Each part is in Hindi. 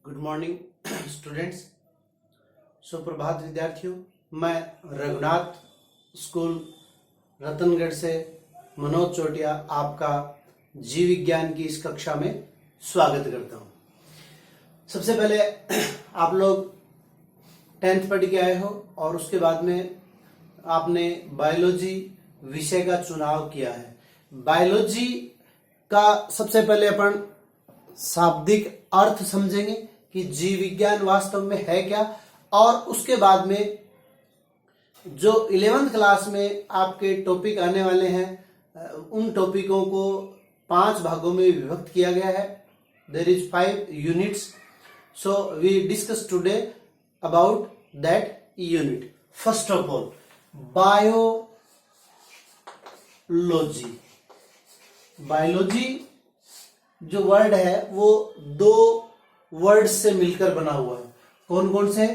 Good morning students. सुप्रभात विद्यार्थियों। मैं रघुनाथ स्कूल रतनगढ़ से मनोज चोटिया आपका जीव विज्ञान की इस कक्षा में स्वागत करता हूं। सबसे पहले आप लोग 10th पढ़ के आए हो और उसके बाद में आपने बायोलॉजी विषय का चुनाव किया है। बायोलॉजी का सबसे पहले अपन शाब्दिक अर्थ समझेंगे कि जीव विज्ञान वास्तव में है क्या, और उसके बाद में जो 11th क्लास में आपके टॉपिक आने वाले हैं उन टॉपिकों को 5 भागों में विभक्त किया गया है। There is 5 units, so we discuss today about that unit. First of all biology. Biology जो वर्ड है वो 2 वर्ड से मिलकर बना हुआ है। कौन कौन से?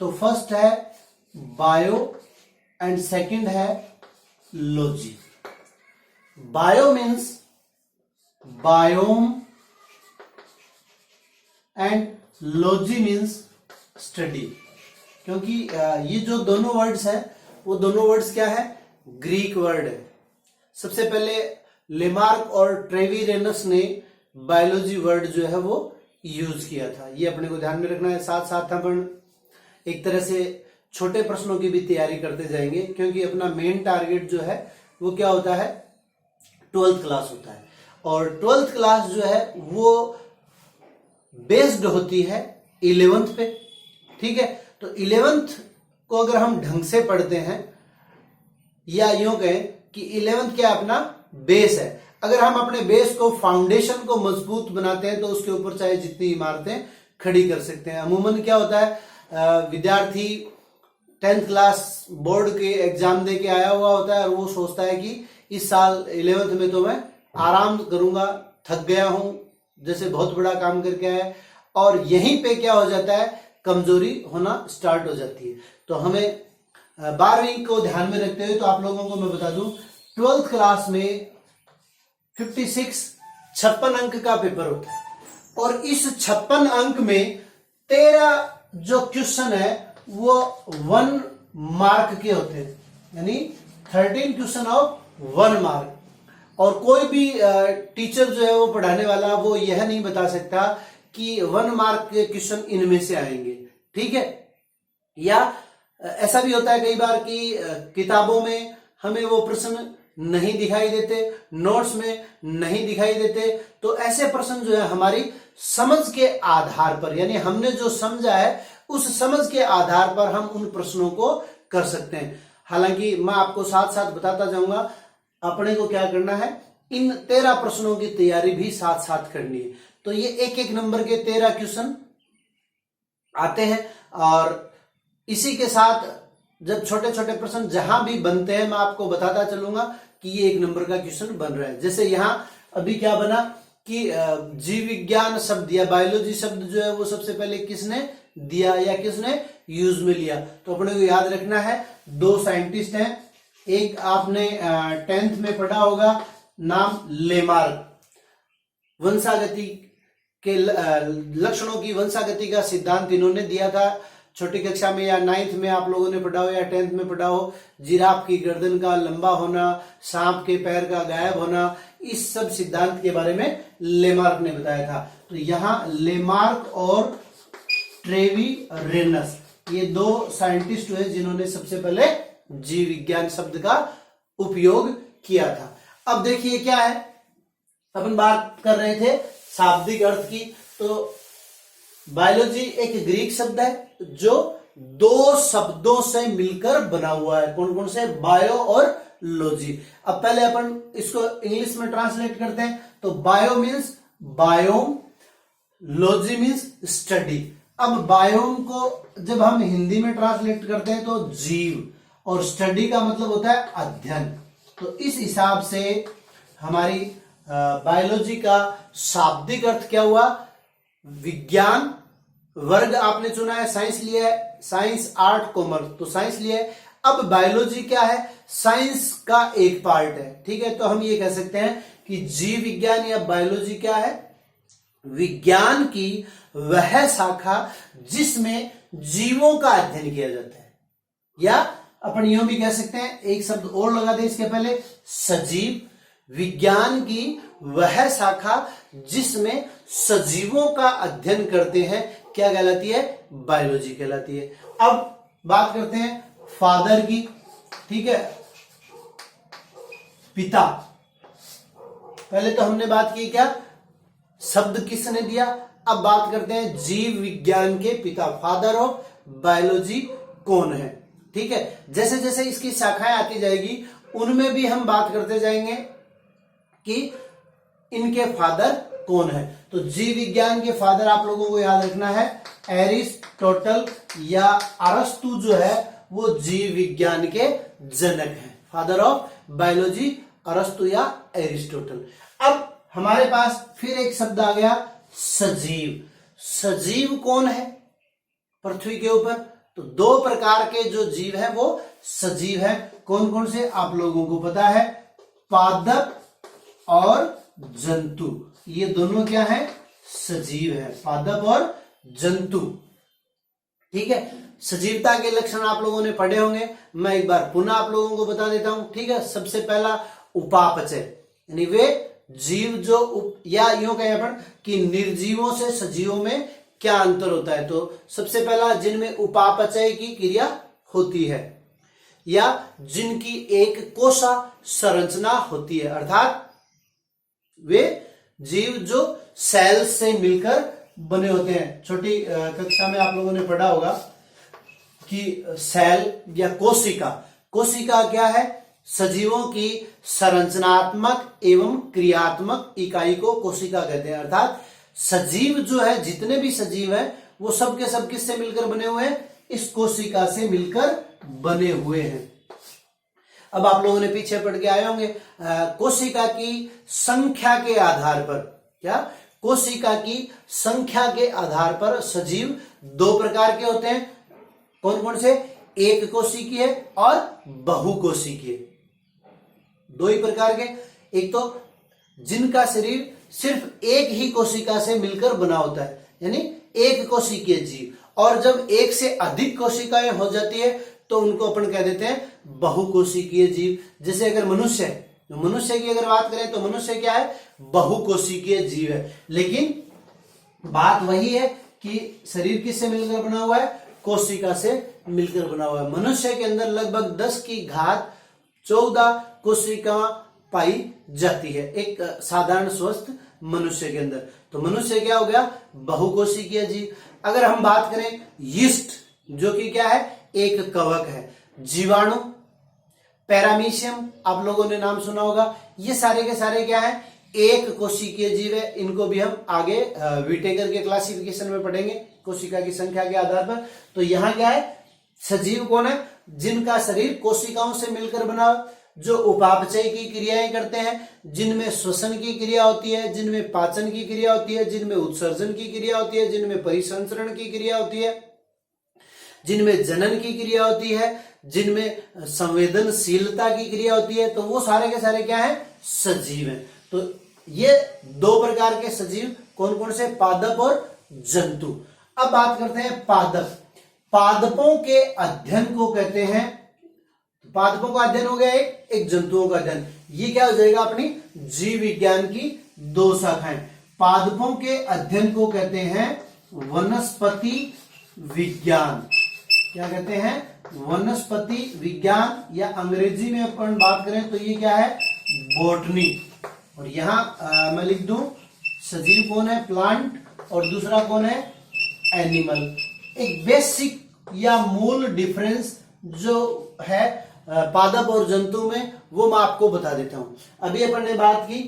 तो फर्स्ट है बायो एंड सेकंड है logy. Bio means biome and logy means study. क्योंकि ये जो दोनों वर्ड्स हैं वो दोनों वर्ड्स क्या है? ग्रीक वर्ड है। सबसे पहले लेमार्क और ट्रेविरेनस ने बायोलॉजी वर्ड जो है वो यूज किया था। ये अपने को ध्यान में रखना है। साथ साथ अपन एक तरह से छोटे प्रश्नों की भी तैयारी करते जाएंगे, क्योंकि अपना मेन टारगेट जो है वो क्या होता है? 12th क्लास होता है। और 12th क्लास जो है वो बेस्ड होती है 11th पे। ठीक है, तो 11th को अगर हम ढंग से पढ़ते हैं, या यूं कहें कि 11th क्या अपना बेस है। अगर हम अपने बेस को, फाउंडेशन को मजबूत बनाते हैं तो उसके ऊपर चाहे जितनी इमारतें खड़ी कर सकते हैं। अमूमन क्या होता है, विद्यार्थी 10th क्लास बोर्ड के एग्जाम दे के आया हुआ होता है और वो सोचता है कि इस साल 11th में तो मैं आराम करूंगा, थक गया हूं, जैसे बहुत बड़ा काम करके आया, और यहीं पे क्या हो जाता है? कमजोरी होना स्टार्ट हो जाती है। तो हमें 12वीं को ध्यान में रखते हुए तो आप लोगों को मैं बता दूं, 12th क्लास में 56 अंक का पेपर होता है, और इस 56 अंक में 13 जो क्वेश्चन है वो 1 मार्क के होते हैं, यानी 13 क्वेश्चन ऑफ 1 मार्क। और कोई भी टीचर जो है वो पढ़ाने वाला वो यह नहीं बता सकता कि 1 मार्क के क्वेश्चन इनमें से आएंगे। ठीक है, या ऐसा भी होता है कई बार कि किताबों में हमें वो प्रश्न नहीं दिखाई देते, नोट्स में नहीं दिखाई देते। तो ऐसे प्रश्न जो है हमारी समझ के आधार पर, यानी हमने जो समझा है उस समझ के आधार पर हम उन प्रश्नों को कर सकते हैं। हालांकि मैं आपको साथ साथ बताता जाऊंगा अपने को क्या करना है, इन 13 प्रश्नों की तैयारी भी साथ साथ करनी है। तो ये एक नंबर के 13 क्वेश्चन आते हैं, और इसी के साथ जब छोटे छोटे प्रश्न जहां भी बनते हैं मैं आपको बताता चलूंगा कि ये 1 नंबर का क्वेश्चन बन रहा है। जैसे यहां अभी क्या बना कि जीव विज्ञान शब्द या बायोलॉजी शब्द जो है वो सबसे पहले किसने दिया या किसने यूज में लिया? तो अपने को याद रखना है 2 साइंटिस्ट हैं। एक आपने 10th में पढ़ा होगा, नाम लेमार्क। वंशागति के लक्षणों की वंशागति का सिद्धांत इन्होंने दिया था। छोटी कक्षा में या 9th में आप लोगों ने पढ़ा हो या 10th में पढ़ा हो, जिराफ की गर्दन का लंबा होना, सांप के पैर का गायब होना, इस सब सिद्धांत के बारे में लेमार्क ने बताया था। तो यहां लेमार्क और ट्रेविरेनस ये 2 साइंटिस्ट हुए जिन्होंने सबसे पहले जीव विज्ञान शब्द का उपयोग किया था। अब देखिए क्या है, अपन बात कर रहे थे शाब्दिक अर्थ की। तो बायोलॉजी एक ग्रीक शब्द है जो 2 शब्दों से मिलकर बना हुआ है। कौन कौन से? बायो और लॉजी। अब पहले अपन इसको इंग्लिश में ट्रांसलेट करते हैं। तो bio means biome, logy means study. अब बायोम को जब हम हिंदी में ट्रांसलेट करते हैं तो जीव, और स्टडी का मतलब होता है अध्ययन। तो इस हिसाब से हमारी बायोलॉजी का शाब्दिक अर्थ क्या हुआ? विज्ञान वर्ग आपने चुना है, साइंस लिया है, साइंस आर्ट कॉमर्स, तो साइंस लिया है। अब बायोलॉजी क्या है? साइंस का एक पार्ट है। ठीक है, तो हम ये कह सकते हैं कि जीव विज्ञान या बायोलॉजी क्या है? विज्ञान की वह शाखा जिसमें जीवों का अध्ययन किया जाता है, या अपन यूं भी कह सकते हैं, एक शब्द और लगा दे इसके पहले, सजीव। विज्ञान की वह शाखा जिसमें सजीवों का अध्ययन करते हैं क्या कहलाती है? बायोलॉजी कहलाती है। अब बात करते हैं फादर की, ठीक है, पिता। पहले तो हमने बात की क्या, शब्द किसने दिया। अब बात करते हैं जीव विज्ञान के पिता, फादर ऑफ बायोलॉजी कौन है, ठीक है। जैसे जैसे इसकी शाखाएं आती जाएगी उनमें भी हम बात करते जाएंगे कि इनके फादर कौन है। तो जीव विज्ञान के फादर आप लोगों को याद रखना है एरिस्टोटल या अरस्तु जो है वो जीव विज्ञान के जनक हैं। फादर ऑफ बायोलॉजी अरस्तु या एरिस्टोटल। अब हमारे पास फिर एक शब्द आ गया सजीव। सजीव कौन है पृथ्वी के ऊपर? तो दो प्रकार के जो जीव है वो सजीव है। कौन कौन से आप लोगों को पता है? पादप और जंतु, ये दोनों क्या है? सजीव है, पादप और जंतु, ठीक है। सजीवता के लक्षण आप लोगों ने पढ़े होंगे, मैं एक बार पुनः आप लोगों को बता देता हूं, ठीक है। सबसे पहला उपापचय, यानी वे जीव जो या यूं कहें अपन कि निर्जीवों से सजीवों में क्या अंतर होता है। तो सबसे पहला जिनमें उपापचय की क्रिया होती है या जिनकी एक कोशा संरचना होती है, अर्थात वे जीव जो सेल से मिलकर बने होते हैं। छोटी कक्षा में आप लोगों ने पढ़ा होगा कि सेल या कोशिका, कोशिका क्या है? सजीवों की संरचनात्मक एवं क्रियात्मक इकाई को कोशिका कहते हैं। अर्थात सजीव जो है, जितने भी सजीव है वो सब के सब किससे मिलकर बने हुए हैं? इस कोशिका से मिलकर बने हुए हैं। अब आप लोगों ने पीछे पढ़ के आए होंगे कोशिका की संख्या के आधार पर, क्या? कोशिका की संख्या के आधार पर सजीव दो प्रकार के होते हैं। कौन कौन से? एक कोशिकीय और बहुकोशिकीय, दो ही प्रकार के। एक तो जिनका शरीर सिर्फ एक ही कोशिका से मिलकर बना होता है, यानी एक कोशिकीय जीव, और जब एक से अधिक कोशिकाएं हो जाती है तो उनको अपन कह देते हैं बहुकोशिकीय जीव। जैसे अगर मनुष्य है, तो मनुष्य की अगर बात करें तो मनुष्य क्या है? बहुकोशिकीय जीव है। लेकिन बात वही है कि शरीर किससे मिलकर बना हुआ है? कोशिका से मिलकर बना हुआ है। मनुष्य के अंदर लगभग 10 की घात 14 कोशिका पाई जाती है एक साधारण स्वस्थ मनुष्य के अंदर। तो मनुष्य क्या हो गया? बहुकोशिकीय जीव। अगर हम बात करें यीस्ट, जो कि क्या है? एक कवक है। जीवाणु, पैरामीशियम आप लोगों ने नाम सुना होगा, ये सारे के सारे क्या है? एक कोशिकीय जीव है। इनको भी हम आगे विटेकर के क्लासिफिकेशन में पढ़ेंगे कोशिका की संख्या के आधार पर। तो यहां क्या है? सजीव कौन है? जिनका शरीर कोशिकाओं से मिलकर बना, जो उपापचय की क्रियाएं करते हैं, जिनमें श्वसन की क्रिया होती है, जिनमें पाचन की क्रिया होती है, जिनमें उत्सर्जन की क्रिया होती है, जिनमें परिसंचरण की क्रिया होती है, जिनमें जनन की क्रिया होती है, जिनमें संवेदनशीलता की क्रिया होती है। तो वो सारे के सारे क्या है? सजीव हैं। तो ये दो प्रकार के सजीव कौन कौन से? पादप और जंतु। अब बात करते हैं पादप। पादपों के अध्ययन को कहते हैं, पादपों का अध्ययन हो गया एक जंतुओं का अध्ययन। ये क्या हो जाएगा? अपनी जीव विज्ञान की दो शाखाएं। पादपों के अध्ययन को कहते हैं वनस्पति विज्ञान। क्या कहते हैं? वनस्पति विज्ञान, या अंग्रेजी में अपन बात करें तो ये क्या है? बॉटनी। और यहां मैं लिख दूं सजीव कौन है? प्लांट, और दूसरा कौन है? एनिमल। एक बेसिक या मूल डिफरेंस जो है पादप और जंतु में, वो मैं आपको बता देता हूं। अभी अपन ने बात की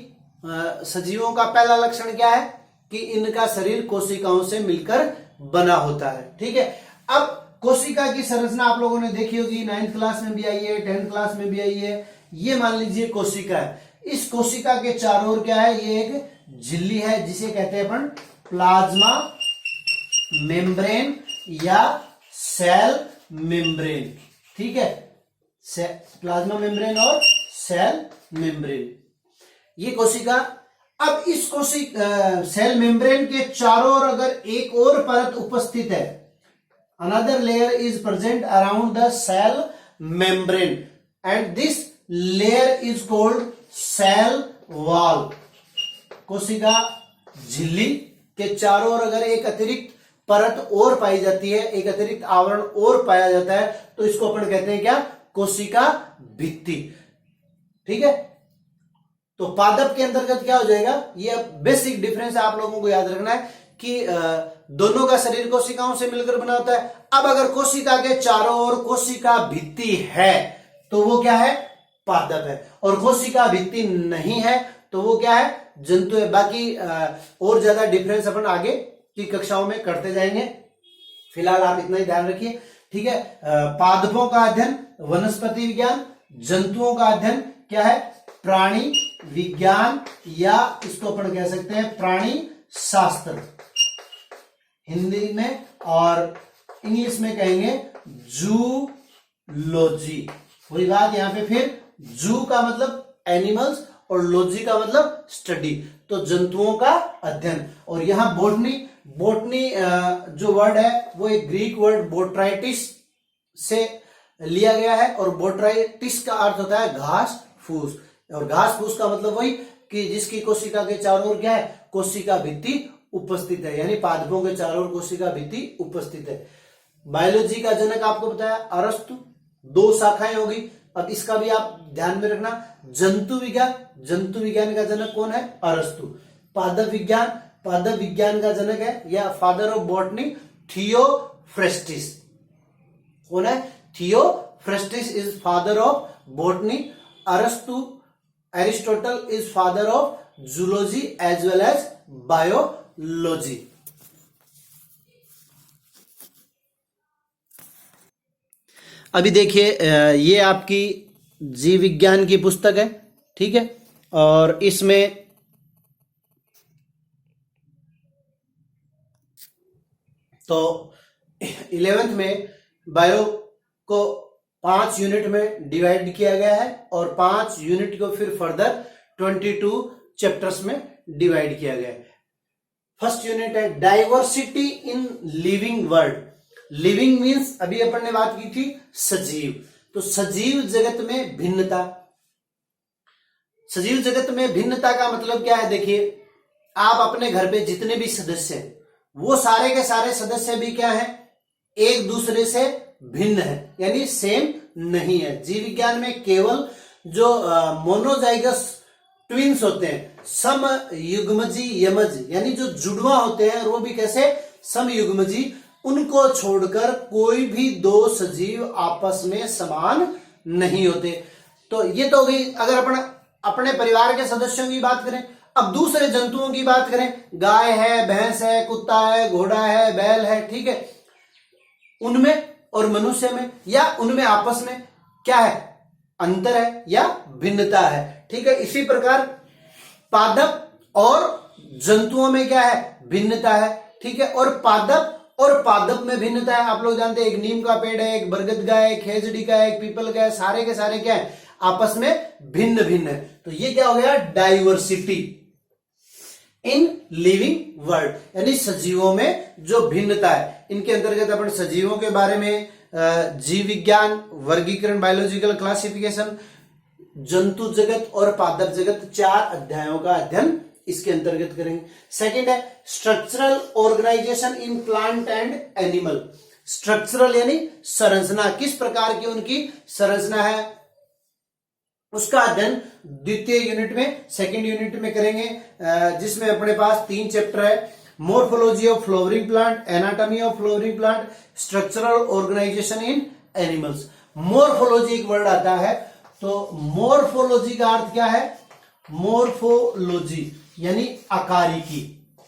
सजीवों का पहला लक्षण क्या है? कि इनका शरीर कोशिकाओं से मिलकर बना होता है, ठीक है। अब कोशिका की संरचना आप लोगों ने देखी होगी, 9th क्लास में भी आई है, 10th क्लास में भी आई है। ये मान लीजिए कोशिका है। इस कोशिका के चारों ओर क्या है? ये एक झिल्ली है जिसे कहते हैं अपन प्लाज्मा मेम्ब्रेन या सेल मेम्ब्रेन, ठीक है। प्लाज्मा मेम्ब्रेन और सेल मेम्ब्रेन, ये कोशिका। अब इस सेल मेम्ब्रेन के चारों ओर अगर एक और परत उपस्थित है, another layer is present around the cell membrane and this layer is called cell wall. कोशिका झिल्ली के चारों ओर अगर एक अतिरिक्त परत और पाई जाती है, एक अतिरिक्त आवरण और पाया जाता है, तो इसको अपन कहते हैं क्या? कोशिका भित्ति। ठीक है, तो पादप के अंतर्गत क्या हो जाएगा? ये बेसिक डिफरेंस आप लोगों को याद रखना है कि दोनों का शरीर कोशिकाओं से मिलकर बना होता है। अब अगर कोशिका के चारों ओर कोशिका भित्ति है तो वो क्या है? पादप है। और कोशिका भित्ति नहीं है तो वो क्या है? जंतु है। बाकी और ज्यादा डिफरेंस अपन आगे की कक्षाओं में करते जाएंगे, फिलहाल आप इतना ही ध्यान रखिए। ठीक है, पादपों का अध्ययन वनस्पति विज्ञान, जंतुओं का अध्ययन क्या है? प्राणी विज्ञान, या इसको अपन कह सकते हैं प्राणी शास्त्र हिंदी में, और इंग्लिश में कहेंगे जूलॉजी। वही बात यहां पे फिर जू का मतलब एनिमल्स और लॉजी का मतलब स्टडी, तो जंतुओं का अध्ययन। और यहां बोटनी जो वर्ड है वो एक ग्रीक वर्ड बोट्राइटिस से लिया गया है, और बोट्राइटिस का अर्थ होता है घास फूस, और घास फूस का मतलब वही कि जिसकी कोशिका के चारों ओर क्या है? कोशिका भित्ति उपस्थित है, यानी पादपों के चारों ओर कोशिका भित्ति उपस्थित है। बायोलॉजी का जनक आपको बताया अरस्तु, 2 शाखाएं होगी। अब इसका भी आप ध्यान में रखना। जंतु विज्ञान का जनक कौन है? अरस्तु। पादप विज्ञान का जनक है या फादर ऑफ बॉटनी थियोफ्रेस्टिस। कौन है? Theophrastus is father of botany. Aristotle is father of zoology as well as biology. अभी देखिए, ये आपकी जीव विज्ञान की पुस्तक है। ठीक है, और इसमें तो 11th में बायो को 5 यूनिट में डिवाइड किया गया है, और 5 यूनिट को फिर फर्दर 22 चैप्टर्स में डिवाइड किया गया है। फर्स्ट यूनिट है diversity in living world. Living means अभी अपन ने बात की थी सजीव, तो सजीव जगत में भिन्नता। सजीव जगत में भिन्नता का मतलब क्या है? देखिए, आप अपने घर पे जितने भी सदस्य हैं वो सारे के सारे सदस्य भी क्या है? एक दूसरे से भिन्न है, यानी सेम नहीं है। जीव विज्ञान में केवल जो मोनोजाइगस ट्विंस होते हैं, समयुग्मजी यमज, यानी जो जुड़वा होते हैं, और वो भी कैसे? समयुग्मजी, उनको छोड़कर कोई भी 2 सजीव आपस में समान नहीं होते। तो ये तो हो गई अगर अपन अपने परिवार के सदस्यों की बात करें। अब दूसरे जंतुओं की बात करें, गाय है, भैंस है, कुत्ता है, घोड़ा है, बैल है। ठीक है, उनमें और मनुष्य में या उनमें आपस में क्या है? अंतर है या भिन्नता है। ठीक है, इसी प्रकार पादप और जंतुओं में क्या है? भिन्नता है। ठीक है, और पादप में भिन्नता है। आप लोग जानते हैं, एक नीम का पेड़ है, एक बरगद का है, एक खेजड़ी का है, एक पीपल का है, सारे के सारे क्या है? आपस में भिन्न भिन्न है। तो ये क्या हो गया? डाइवर्सिटी इन लिविंग वर्ल्ड, यानी सजीवों में जो भिन्नता है। इनके अंतर्गत अपन सजीवों के बारे में जीव विज्ञान, वर्गीकरण, बायोलॉजिकल क्लासिफिकेशन, जंतु जगत और पादप जगत, 4 अध्यायों का अध्ययन इसके अंतर्गत करेंगे। सेकंड है structural organisation in plant and animal. Structural यानी संरचना, किस प्रकार की उनकी संरचना है, उसका अध्ययन द्वितीय यूनिट में, सेकंड यूनिट में करेंगे, जिसमें अपने पास 3 चैप्टर है। Morphology of flowering plant, anatomy of flowering plant, structural organisation in animals. Morphology एक वर्ड आता है, तो मोर्फोलॉजी का अर्थ क्या है? मोर्फोलॉजी यानी आकारिकी।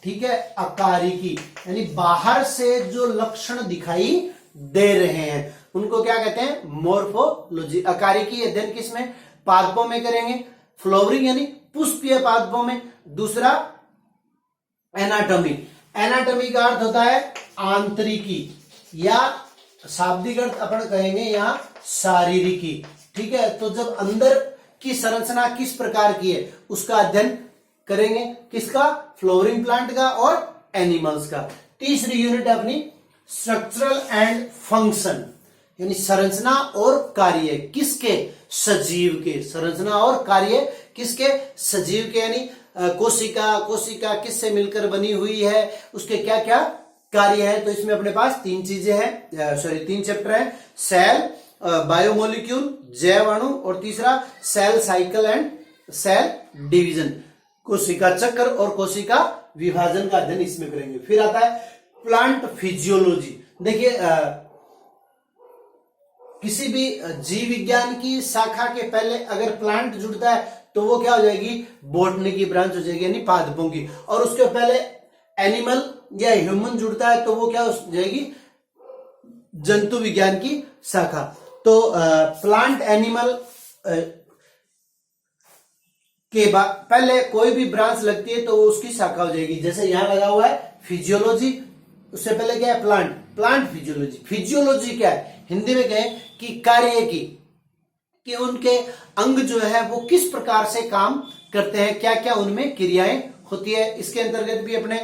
ठीक है, आकारिकी यानी बाहर से जो लक्षण दिखाई दे रहे हैं उनको क्या कहते हैं? मोर्फोलॉजी। आकारिकी अध्ययन किसमें? पादपों में करेंगे। फ्लावरिंग यानी पुष्पीय पादपों में। दूसरा एनाटॉमी। एनाटॉमी का अर्थ होता है आंतरिकी, या शाब्दिक अर्थ अपन कहेंगे यहां शारीरिकी। ठीक है, तो जब अंदर की संरचना किस प्रकार की है उसका अध्ययन करेंगे, किसका, फ्लोरिंग प्लांट का और एनिमल्स का। तीसरी यूनिट है अपनी स्ट्रक्चरल एंड फंक्शन, यानी संरचना और कार्य किसके, सजीव के। संरचना और कार्य किसके, सजीव के, यानी कोशिका किससे मिलकर बनी हुई है, उसके क्या क्या कार्य है। तो इसमें अपने पास तीन चीजें हैं, तीन चैप्टर हैं, सेल, बायोमोलिक्यूल, जैव अणु, और तीसरा cell cycle and cell division, कोशिका चक्र और कोशिका विभाजन का अध्ययन इसमें करेंगे। फिर आता है प्लांट फिजियोलॉजी। देखिए किसी भी जीव विज्ञान की शाखा के पहले अगर प्लांट जुड़ता है तो वो क्या हो जाएगी, बॉटनी की ब्रांच हो जाएगी, यानी पादपों की। और उसके पहले एनिमल या ह्यूमन जुड़ता है तो वो क्या हो जाएगी, जंतु विज्ञान की शाखा। तो प्लांट एनिमल के बाद पहले कोई भी ब्रांच लगती है तो वो उसकी शाखा हो जाएगी। जैसे यहां लगा हुआ है फिजियोलॉजी, उससे पहले क्या है, प्लांट, प्लांट फिजियोलॉजी। फिजियोलॉजी क्या है, हिंदी में कहें कि कार्य की, कि उनके अंग जो है वो किस प्रकार से काम करते हैं, क्या क्या उनमें क्रियाएं होती है। इसके अंतर्गत भी अपने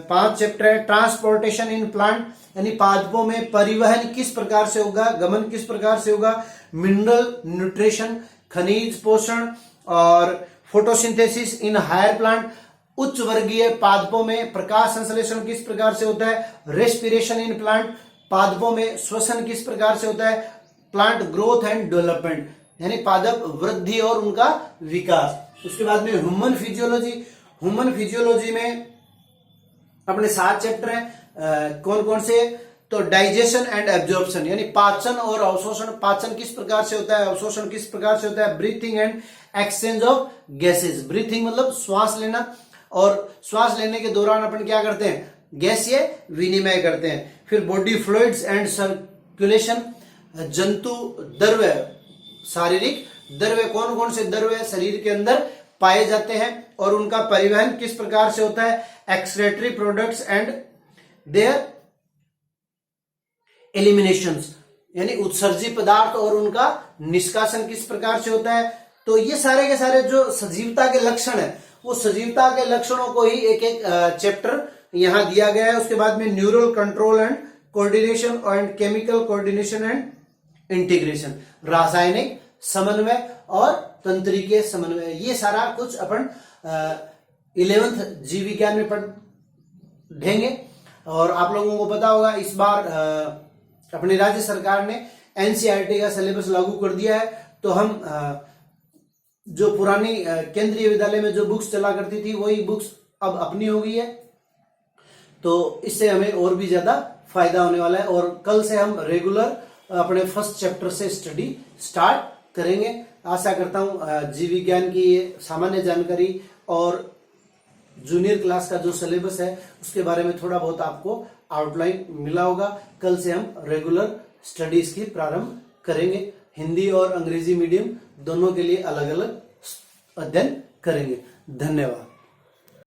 5 चैप्टर है। ट्रांसपोर्टेशन इन प्लांट, यानी पादपों में परिवहन किस प्रकार से होगा, गमन किस प्रकार से होगा। मिनरल न्यूट्रिशन, खनिज पोषण और फोटोसिंथेसिस इन हायर प्लांट, उच्च वर्गीय पादपों में प्रकाश संश्लेषण किस प्रकार से होता है। रेस्पिरेशन इन प्लांट, पादपों में श्वसन किस प्रकार से होता है। प्लांट ग्रोथ एंड डेवलपमेंट, यानी पादप वृद्धि और उनका विकास। उसके बाद में ह्यूमन फिजियोलॉजी। ह्यूमन फिजियोलॉजी में अपने 7 चैप्टर हैं, कौन कौन से, तो डाइजेशन एंड एब्जॉर्प्शन, यानी पाचन और अवशोषण, पाचन किस प्रकार से होता है, अवशोषण किस प्रकार से होता है। Breathing and exchange of gases, breathing मतलब श्वास लेना, और श्वास लेने के दौरान अपन क्या करते हैं, गैसीय विनिमय करते हैं। फिर बॉडी फ्लूइड्स एंड सर्कुलेशन, जंतु द्रव्य, शारीरिक द्रव्य, कौन कौन से द्रव्य शरीर के अंदर पाए जाते हैं और उनका परिवहन किस प्रकार से होता है। Excretory products and their eliminations, यानी उत्सर्जी पदार्थ और उनका निष्कासन किस प्रकार से होता है। तो ये सारे के सारे जो सजीवता के लक्षण है, वो सजीवता के लक्षणों को ही एक एक चैप्टर यहां दिया गया है। उसके बाद में neural control and coordination and chemical coordination and integration, रासायनिक समन्वय और तंत्रिकीय समन्वय, ये सारा कुछ अपन 11th जीव विज्ञान में पढ़ेंगे। और आप लोगों को पता होगा इस बार अपनी राज्य सरकार ने एनसीईआरटी का सिलेबस लागू कर दिया है। तो हम जो पुरानी केंद्रीय विद्यालय में जो बुक्स चला करती थी वही बुक्स अब अपनी हो गई है, तो इससे हमें और भी ज्यादा फायदा होने वाला है। और कल से हम रेगुलर अपने फर्स्ट चैप्टर से स्टडी स्टार्ट करेंगे। आशा करता हूं जीव विज्ञान की ये सामान्य जानकारी और जूनियर क्लास का जो सिलेबस है उसके बारे में थोड़ा बहुत आपको आउटलाइन मिला होगा। कल से हम रेगुलर स्टडीज की प्रारंभ करेंगे। हिंदी और अंग्रेजी मीडियम दोनों के लिए अलग अलग अध्ययन करेंगे। धन्यवाद।